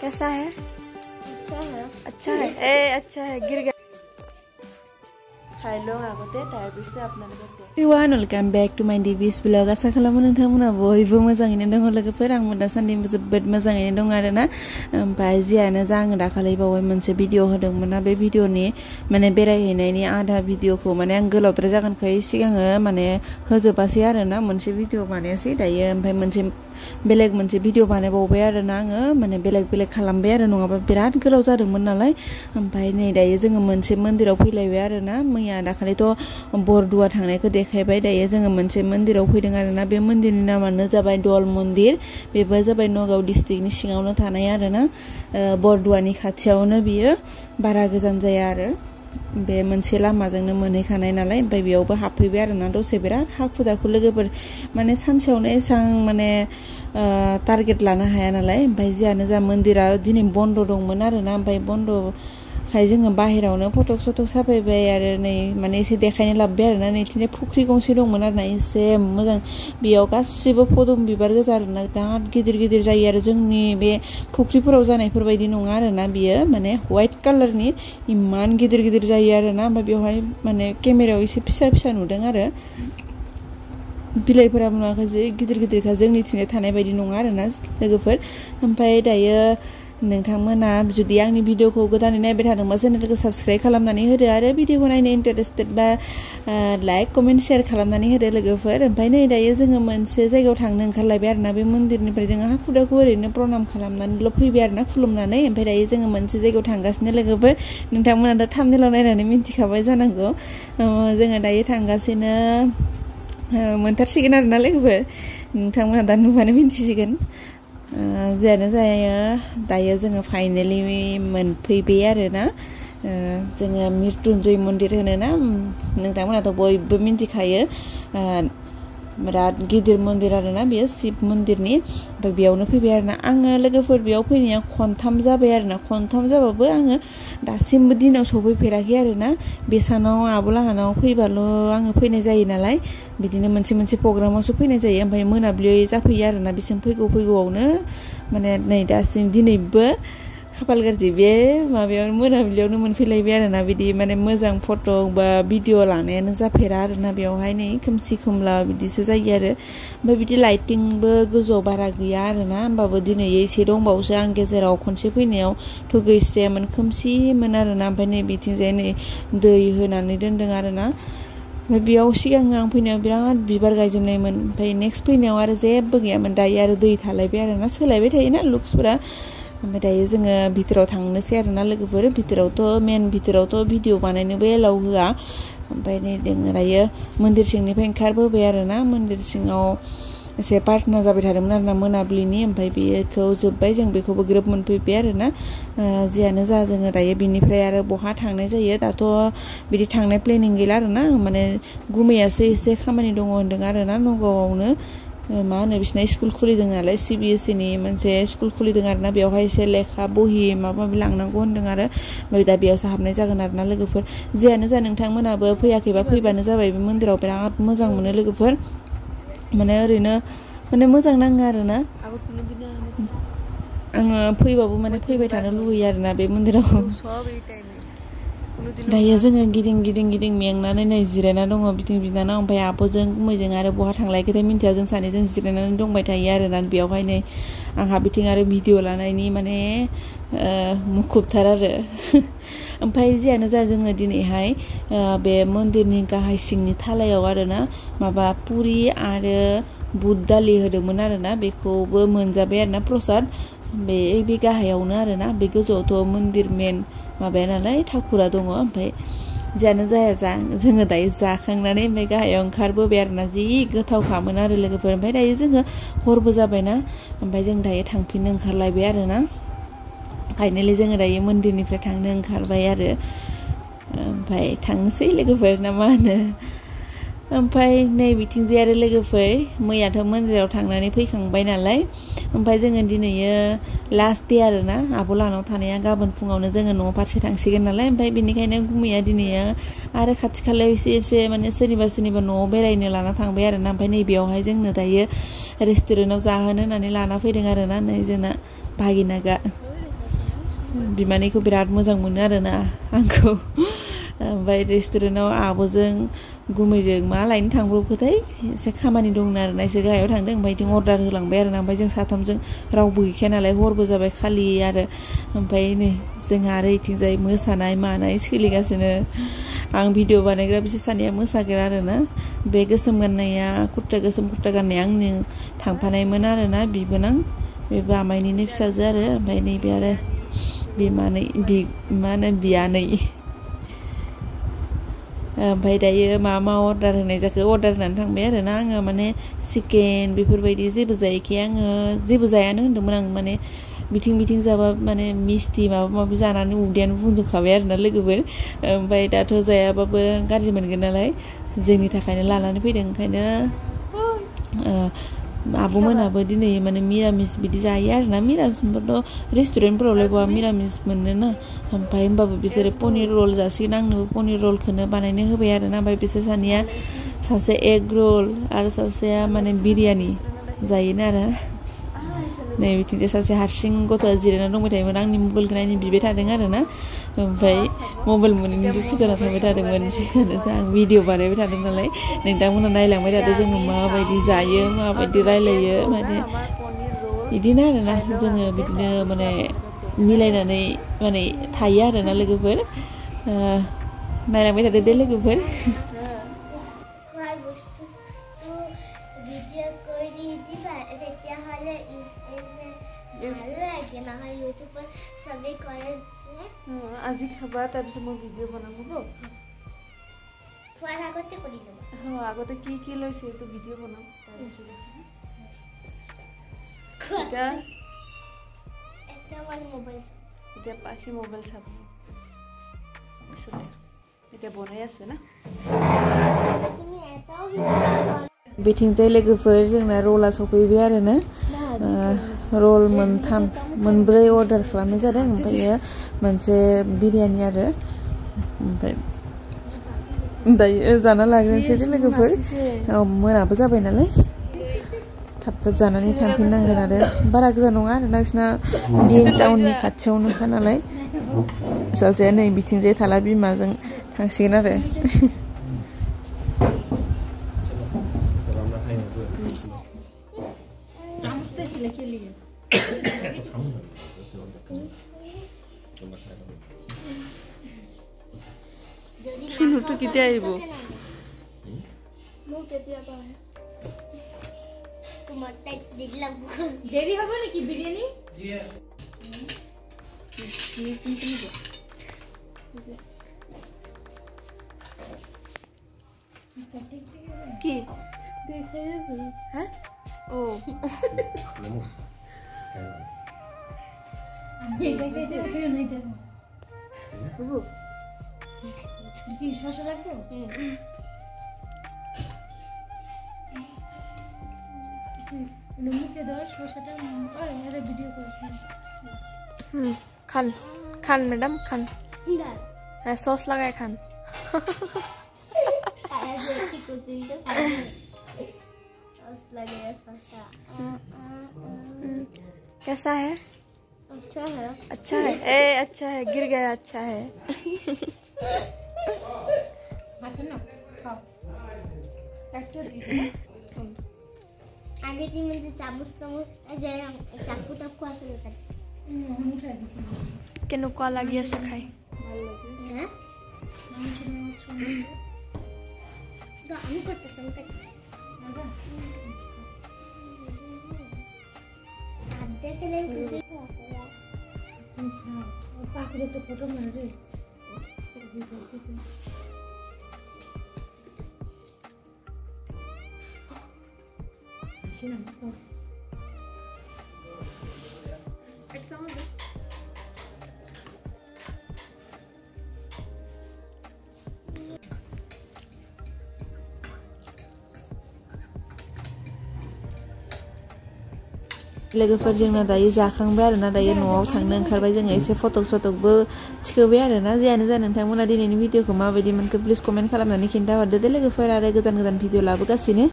कैसा है? अच्छा है। अच्छा है। ए अच्छा है, गिर गया। Everyone, welcome back to my DB's vlog. आसा खालामो नोंथांमोना बयबो मोजाङैनो दङ लोगोफोर। आंबो दासान्दि जोबोद मोजाङैनो दं आरोना। ओमफ्राय जियानो जा आं दाखालि बावै मोनसे भिडिअ होदोंमोन ना, बे भिडिअनि माने बेरायहैनायनि आधा भिडिअखौ माने आं गोलावद्राय जागोनखाय सिगाङो माने होजोबासै आरोना, मोनसे भिडिअ बानायासै दायो। ओमफ्राय बेलेग मोनसे भिडिअ बानायबावबाय आरोना आङो, माने बेलेग खालामबाय आरो, नङाबा बिराद गोलाव जादोंमोन नालाय। ओमफ्राय नै दायो जोङो मोनसे मन्दिराव फैलायबाय आरोना। मैया दाखालिथ' बरदुवा थांनायखौ देखायबाय, दायो जोङो मोनसे मन्दिराव फैदों आरोना। बे मन्दिरनि नामानो जाबाय दल मन्दिर। बेबो जाबाय नगाव डिस्ट्रिक्टनि सिङावनो थानाय आरोना, बरदुवानि खाथियावनो बियो, बारा गोजान जाया आरो। बे मोनसे लामाजोंनो मोनहैखानाय नालाय। ओमफ्राय बेयावबो हाबफैबाय आरोना दसे, बिराद हाखु दाखु लोगोफोर, माने सानसेयावनो एसां माने टारगेट लानो हाया नालाय। ओमफ्राय जियानो जा मन्दिरा दिनै बन्द दंमोन आरोना। ओमफ्राय बन्दखाय जोङो बाहेरावनो फटक सटक साफायबाय आरो नै माने एसे देखायनो लाबोबाय आरोना। नैथिंजाय फुख्रि गंसे दंमोन आरोना, एसे मोजां, बेयाव गासिबो पदुम बिबार गोजा आरोना, बिराद गिदिर गिदिर जायो आरो। जोंनि बे फुख्रिफोराव जानायफोर बायदि नङा आरोना, बियो माने व्हाइट कालारनि इमान गिदिर गिदिर जायो आरोना। ओमफ्राय बेवहाय माने केमेरायाव एसे फिसा फिसा नुदों आरो, बिलाइफोरा नुवाखै गिदिर गिदिरखा, जोंनिथिंजाय थानाय बायदि नङा आरोना लोगोफोर। ओमफ्राय दायो नोंथांमोना जुदि आंनि भिडिअखौ गोदानै नायबाय थादोंबा चेनेलखौ साबस्क्राइब खालामनानै होदो, आरो भिडिअखौ नायनो इन्टारेस्टेड बा लाइक कमेन्ट शेयार खालामनानै होदो लोगोफोर। ओमफ्राय नै दायो जोङो मोनसे जायगायाव थांनो ओंखारलायबाय आरोना। बे मन्दिरनिफ्राय जोङो हाखु दाखु ओरैनो प्रनाम खालामनानैल' फैबाय आरोना, खुलुमनानै। ओमफ्राय दायो जोङो मोनसे जायगायाव थांगासिनो लोगोफोर। नोंथांमोना थाम्बनेलाव नायनानै मिन्थिखाबाय जानांगौ। जोङो दायो थांगासिनो, मोनथारसिगोन आरोना लोगोफोर, नोंथांमोना दा नुबानो मिन्थिसिगोन। जियानो जाया दायो जोङो फाइनेलि मोनफैबाय आरोना। जोङो मृत्युन्जय मन्दिर होनोना, नोंथांमोनाथ' बयबो मिन्थिखायो। बिराद गिदिर मन्दिर आरोना बेयो, शिब मन्दिरनि। ओमफ्राय बेयावनो फैबाय आरोना आङो लोगोफोर। बेयाव फैनाया खनथाम जाबाय आरोना, खनथाम जाबाबो आङो दासिमबो दिनाव सफैफेराखै आरोना। बे सानाव आब'लाहानाव फैबाल' आङो फैनाय जायो नालाय, बिदिनो मोनसे प्रग्रामावसो फैनाय जायो। ओमफ्राय मोनाबिलि जाफैयो आरोना, बिसिम फैगौआवनो माने नै दासिम दिनैबो खाफाल गाज्रि, बे माबायाव मोनाबिलियावनो मोनफैलायबाय आरोना। बिदि माने मोजां फट' बा भिडिअ लानायानो जाफेरा आरोना। बेवहाय नै खोमसि खोमला बिदिसो जायो आरो। ओमफ्राय बिदि लाइटिंबो गोजौआव बारा गैया आरोना। होमबाबो दिनै एसे दंबावोसो, आं गेजेराव खनसे फैनायावथ' गैस्रायामोन, खोमसिमोन आरोना। ओमफ्राय नै बिथिंजाय नै दै होनानै दोनदों आरोना। ओमफ्राय बेयाव सिगां आं फैनायाव बिराद बिबार गायजोबनायमोन। ओमफ्राय नेक्स्ट फैनायाव आरो जेबो गैयामोन। दायो आरो दै थालायबाय आरोना, सोलायबाय थायोना लुक्सफोरा। ओमफ्राय दायो जोङो भितराव थांनोसै आरोना लोगोफोर। भितरावथ' भिडिअ बानायनोबो एलाउ होआ। ओमफ्राय नै जोङो दायो मन्दिर सिंनिफ्राय ओंखारबोबाय आरोना। मन्दिर सिङाव एसे प्रार्थना जाबाय थादोंमोन आरोना मोनाबिलिनि। ओमफ्राय बेखौ जोब्बाय, जों बेखौबो ग्रोब मोनफैबाय आरोना। जियानो जा जोङो दायो बिनिफ्राय आरो बहा थांनाय जायो। दाथ' बिदि थांनाय प्लेनिं गैला आरोना। माने गुमैयासो एसे खामानि दङ होन्दों आरोना, नगावआवनो मा होनो बिसिना स्कुल खुलिदों नालाय, CBSE नि मोनसे स्कुल खुलिदों आरोना। बेवहाय एसे लेखा बहि माबा माबि लांनांगौ होन्दों आरो। ओमफ्राय दा बेयावसो हाबनाय जागोन आरोना लोगोफोर। जियानो जा नोंथांमोनाबो फैयाखैबा फैबानो जाबाय। बे मन्दिराव बिराद मोजां मोनो लोगोफोर, माने ओरैनो माने मोजां नाङो आरोना। आङो फैबाबो माने फैबाय थानो लुगैयो आरोना बे मन्दिराव। दायो जोङो गिदिं मेंनानै नै जिरायना दङ बिथिं बिनानाव, ओमफ्राय आब'जों गुमैजों आरो बहा थांलायखोथाय मिन्थिया। जों सानैजों जिरायनानै दंबाय थायो आरोना बेयावहाय। नै आंहा बिथिं आरो भिडिअ लानायनि माने मुखुबथार आरो। ओमफ्राय जियानो जा जोङो दिनैहाय बे मन्दिरनि गाहाय सिंनि थालायाव आरोना माबा पुरि आरो बुट दालि होदोंमोन आरोना। बेखौबो मोनजाबाय आरोना प्रसाद। बे गाहायावनो आरोना, बे गोजौआवथ' मन्दिर मेन माबाया नालाय ठाकुरा दङ। ओमफ्राय जियानो जाया जोङो दायो जाखांनानै ओमफ्राय गाहायाव ओंखारबोबाय आरोना। जि गोथावखामोन आरो लोगोफोर। ओमफ्राय दायो जोङो हरबो जाबायना, ओमफ्राय जों दायो थांफिननो ओंखारलायबाय आरोना। फाइनेलि जोङो दायो मन्दिरनिफ्राय थांनो ओंखारबाय आरो। ओमफ्राय थांनोसै लोगोफोर, ना मा होनो। ओमफ्राय नै बिथिंजाय आरो लोगोफोर, मैयाथ' मन्दिराव थांनानै फैखांबाय नालाय। ओमफ्राय जोङो दिनैयो लास्ट दे आरोना आब'लाहानाव थानाया। गाबोन फुङावनो जोङो न' फारसे थांसिगोन नालाय। ओमफ्राय बेनिखायनो गुमैया दिनैयो आरो खाथि खालायाव एसे माने सोरनिबा न'आव बेरायनो लाना थांबाय आरोना। ओमफ्राय नैबेयावहाय जोंनो दायो रेस्टुरेन्टाव जाहोनो होननानै लाना फैदों आरोना। नै जोंना भागिनागा बिमानैखौ बिराद मोजां मोनो आरोना आंखौ ओमफ्राय रेस्टुरेन्टाव आब'जों गुमैजों मा लायनो थांब्रबखोथाय एसे खामानि दंनो आरोना एसे गाहायाव थांदों ओमफ्राय इथिं अर्डार होलांबाय आरोना ओमफ्राय जों साथामजों रावबो गैखाया नालाय हरबो जाबाय खालि आरो ओमफ्राय नै जोंहा आरो इथिंजाय मोसानाय मानाय सोलिगासिनो आं भिडिअ बानायग्रा बिसोर सानैया मोसाग्रा आरोना बे गोसोम गाननाया गोसोम कुर्ता गाननाया आंनो थांफानायमोन आरोना बिबोनां बेबो आमाइनिनो फिसाजो आरो ओमफ्राय नैबे आरो बिमानै मा होनो बियानै ओमफ्राय दायो मा अर्डार होनाय जाखो अर्डार होनानै थांबाय आरोना आङो माने चिकेन बेफोरबायदि जेबो जायैखाय आङो जेबो जायानो होन्दोंमोन आं माने बिथिं जाबा माने मिस्टि माबा माबि जानानै उदैयानो बुंजोबखाबाय आरोना लोगोफोर ओमफ्राय दाथ' जायाबाबो गाज्रि मोनगोन नालाय जोंनि थाखायनो लानानै फैदों ओंखायनो आब'मोनाबो दिनै माने मिरामिस बिदि जायो आरोना मिरामिसफोरथ' रेस्टुरेन्टफोरावलाय बहा मिरामिस मोनोना ओमफ्राय होमबाबो बिसोरो पनिर रल जासिगोन आंनोबो पनिर रलखौनो बानायनो होबाय आरोना ओमफ्राय बिसोर सानैया सासे एग रल आरो सासेया माने बिरियानि जायोना आरो नै बिथिंजाय सासे हारसिं गथ'आ जिरायना दंबाय थायोमोन आंनि मबाइलखौ नायनो बिबाय थादों आरोना ओमफ्राय मबाइल मोनैनि दुखु जाना थाबाय थादोंमोन आं भिडिअ बानायबाय थादों नालाय नोंथांमोना नायलांबाय थादों जोङो माबायदि जायो माबायदि रायलायो माने बिदिनो आरोना जोङो बिदिनो माने मिलायनानै माने थायो आरोना लोगोफोर नायलांबाय थादो दे लोगोफोर আজি খাবা তাৰপিছত মই ভিডিঅ' বনাম হ'ব খোৱাৰ আগতে কৰি ল'ব আগতে কি লৈছে এইটো ভিডিঅ' বনাম এতিয়া পাখি মোবাইল চাব এতিয়া বনাই আছে না बिथिंजाय लोगोफोर जोंना रला सफैबाय आरोना रल मोनब्रै अर्डार खालामनाय जादों ओमफ्राय मोनसे बिरियानि आरो ओमफ्राय दायो जाना लाग्रोनोसै लोगोफोर मोनाबो जाबाय नालाय थाब जानानै थांफिननांगोन आरो बारा गोजान नङा आरोना बिसना दिएं टाउननि खाथियावनोखा नालाय सासेया नै बिथिंजाय थाला बिमाजों थांसिगोन आरो শুনুটো কেতিয়া আহিব দেৰি হ'ব নেকি বিৰিয়ানী কি দেখাই আছো হ্যাঁ ও কি শসা লাগবে মুখে ধর শসাটা ভিডিও করছি খান খান ম্যাডাম খান হ্যাঁ সস লাগায় খান कैसा है अच्छा है ए अच्छा है गिर गया अच्छा है आगे जी मुझे चामच चाकू ताकू आसे केनुका লাগি আছে খাই হ্যাঁ তো আমি করতেছি বাবা হাত দেখলে কিছু পাখির একটা ফটো মারে রে Şuna bak. Eksamı da. लोगोफोर जोंना दायो जाखांबाय आरोना दायो न'आव थांनो ओंखारबाय जोङो एसे फटकबो थिखोबाय आरोना जियानो जा नोंथांमोना दिनैनि भिडिअखौ माबायदि मोनखो प्लिज कमेन्ट खालामनानै खिन्थाहरदो दे लोगोफोर आरो गोदान भिडिअ लाबोगासिनो